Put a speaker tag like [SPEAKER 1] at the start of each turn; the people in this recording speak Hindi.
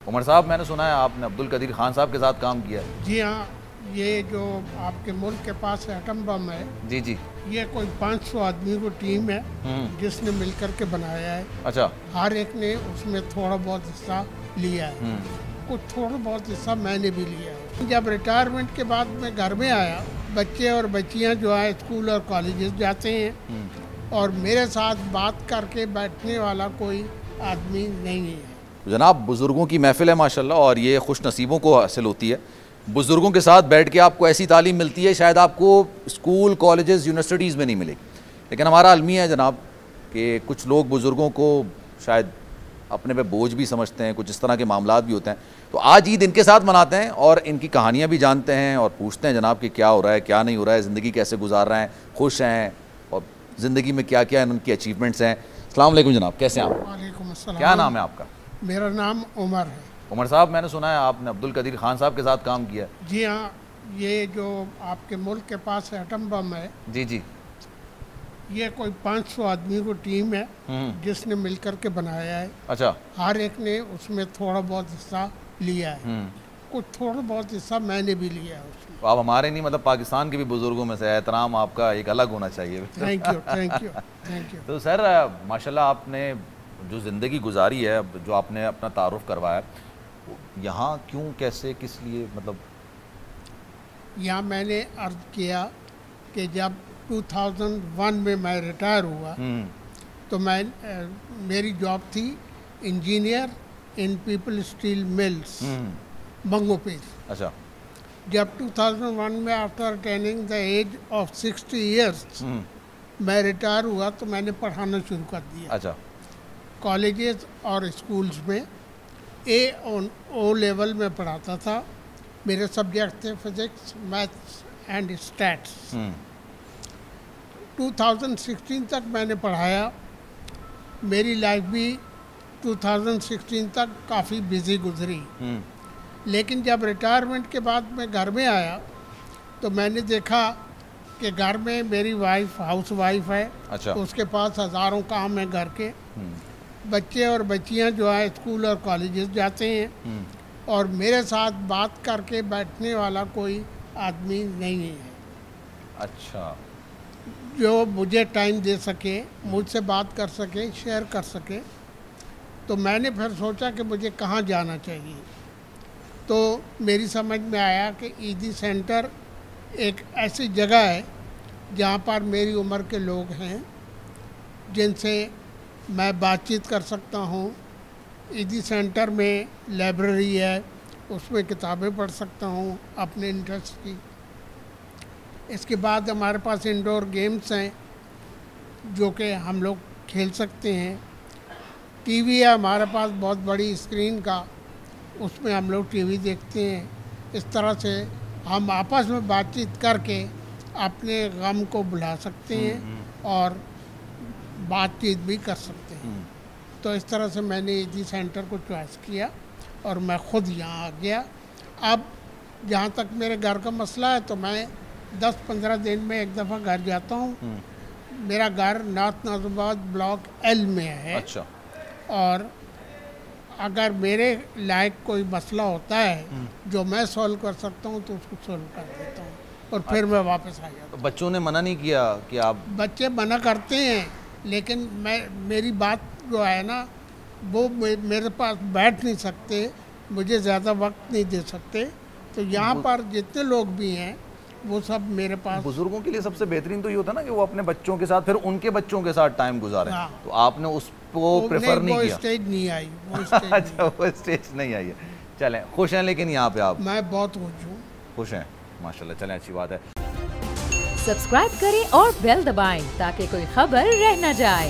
[SPEAKER 1] उमर साहब, मैंने सुना है आपने अब्दुल कदीर खान साहब के साथ काम किया है।
[SPEAKER 2] जी हाँ, ये जो आपके मुल्क के पास एटम बम है,
[SPEAKER 1] जी जी।
[SPEAKER 2] ये कोई 500 आदमी की टीम है जिसने मिलकर के बनाया है।
[SPEAKER 1] अच्छा।
[SPEAKER 2] हर एक ने उसमें थोड़ा बहुत हिस्सा लिया है। कुछ थोड़ा बहुत हिस्सा मैंने भी लिया है। जब रिटायरमेंट के बाद मैं घर में आया, बच्चे और बच्चियां जो है स्कूल और कॉलेजेस जाते हैं और मेरे साथ बात करके बैठने वाला कोई आदमी नहीं है।
[SPEAKER 1] जनाब, बुज़ुर्गों की महफ़िल है माशाल्लाह, और ये खुश नसीबों को हासिल होती है। बुज़ुर्गों के साथ बैठ के आपको ऐसी तालीम मिलती है शायद आपको स्कूल, कॉलेजेस, यूनिवर्सिटीज़ में नहीं मिलेगी। लेकिन हमारा अलमी है जनाब कि कुछ लोग बुज़ुर्गों को शायद अपने पे बोझ भी समझते हैं, कुछ इस तरह के मामलात भी होते हैं। तो आज ईद इनके साथ मनाते हैं और इनकी कहानियाँ भी जानते हैं और पूछते हैं जनाब कि क्या हो रहा है, क्या नहीं हो रहा है, ज़िंदगी कैसे गुजार रहे हैं, खुश हैं और ज़िंदगी में क्या क्या उनकी अचीवमेंट्स हैं। अस्सलाम वालेकुम जनाब, कैसे हैं आप?
[SPEAKER 2] वालेकुम अस्सलाम।
[SPEAKER 1] क्या नाम है आपका?
[SPEAKER 2] मेरा नाम उमर है।
[SPEAKER 1] उमर साहब, मैंने सुना है आपने अब्दुल कदीर खान साहब के साथ काम किया है।
[SPEAKER 2] जी हाँ, ये जो आपके मुल्क के पास एटम बम है,
[SPEAKER 1] जी जी।
[SPEAKER 2] ये कोई 500 आदमी की टीम है जिसने मिलकर के बनाया है।
[SPEAKER 1] अच्छा।
[SPEAKER 2] हर एक ने उसमें थोड़ा बहुत हिस्सा लिया है। कुछ थोड़ा बहुत हिस्सा मैंने भी लिया है उसमें।
[SPEAKER 1] तो आप हमारे नहीं, मतलब पाकिस्तान के भी बुजुर्गों में से, एहतराम आपका एक अलग होना चाहिए।
[SPEAKER 2] Thank you thank you thank you.
[SPEAKER 1] तो सर, माशाल्लाह आपने जो ज़िंदगी गुजारी है, जो आपने अपना तारुफ करवाया, यहाँ क्यों, कैसे, किस लिए, मतलब?
[SPEAKER 2] यहाँ मैंने अर्ज किया कि जब 2001 में मैं रिटायर हुआ तो मैं मेरी जॉब थी engineer in people steel mills, Manghopir.
[SPEAKER 1] अच्छा।
[SPEAKER 2] जब 2001 में after attaining the age of 60 years मैं रिटायर हुआ तो मैंने पढ़ाना शुरू कर दिया।
[SPEAKER 1] अच्छा।
[SPEAKER 2] कॉलेजेस और स्कूल्स में ओ लेवल में पढ़ाता था। मेरे सब्जेक्ट थे फिज़िक्स, मैथ्स एंड स्टैट्स। 2016 तक मैंने पढ़ाया। मेरी लाइफ भी 2016 तक काफ़ी बिजी गुजरी। लेकिन जब रिटायरमेंट के बाद मैं घर में आया तो मैंने देखा कि घर में मेरी वाइफ हाउस वाइफ है।
[SPEAKER 1] अच्छा।
[SPEAKER 2] तो उसके पास हज़ारों काम है घर के। बच्चे और बच्चियां जो है स्कूल और कॉलेजेस जाते हैं और मेरे साथ बात करके बैठने वाला कोई आदमी नहीं है।
[SPEAKER 1] अच्छा।
[SPEAKER 2] जो मुझे टाइम दे सके, मुझसे बात कर सके, शेयर कर सके। तो मैंने फिर सोचा कि मुझे कहाँ जाना चाहिए। तो मेरी समझ में आया कि ईदी सेंटर एक ऐसी जगह है जहाँ पर मेरी उम्र के लोग हैं जिनसे मैं बातचीत कर सकता हूँ। ईदी सेंटर में लाइब्रेरी है, उसमें किताबें पढ़ सकता हूँ अपने इंटरेस्ट की। इसके बाद हमारे पास इंडोर गेम्स हैं जो कि हम लोग खेल सकते हैं। टीवी है हमारे पास बहुत बड़ी स्क्रीन का, उसमें हम लोग टीवी देखते हैं। इस तरह से हम आपस में बातचीत करके अपने गम को भुला सकते हैं और बातचीत भी कर सकते हैं। तो इस तरह से मैंने ईदी सेंटर को चॉइस किया और मैं ख़ुद यहाँ आ गया। अब जहाँ तक मेरे घर का मसला है तो मैं 10-15 दिन में एक दफ़ा घर जाता हूँ। मेरा घर नॉर्थ नाज़िबाद ब्लॉक एल में है।
[SPEAKER 1] अच्छा।
[SPEAKER 2] और अगर मेरे लायक कोई मसला होता है जो मैं सॉल्व कर सकता हूँ तो उसको सॉल्व कर देता हूँ और फिर मैं वापस आ जाता हूँ।
[SPEAKER 1] तो बच्चों ने मना नहीं किया कि आप? बच्चे
[SPEAKER 2] मना करते हैं लेकिन मेरी बात जो है ना, वो मेरे पास बैठ नहीं सकते, मुझे ज़्यादा वक्त नहीं दे सकते। तो यहाँ पर जितने लोग भी हैं वो सब मेरे पास।
[SPEAKER 1] बुजुर्गों के लिए सबसे बेहतरीन तो ये होता है ना कि वो अपने बच्चों के साथ, फिर उनके बच्चों के साथ टाइम गुजारें।
[SPEAKER 2] हाँ।
[SPEAKER 1] तो आपने उसको प्रेफर नहीं किया?
[SPEAKER 2] वो स्टेज नहीं आई।
[SPEAKER 1] अच्छा, वो स्टेज नहीं आई है। चलें, खुश हैं लेकिन यहाँ पे आप?
[SPEAKER 2] मैं बहुत खुश हूँ।
[SPEAKER 1] खुश हैं, माशाल्लाह। चलें, अच्छी बात है।
[SPEAKER 3] सब्सक्राइब करें और बेल दबाएं ताकि कोई खबर रह न जाए।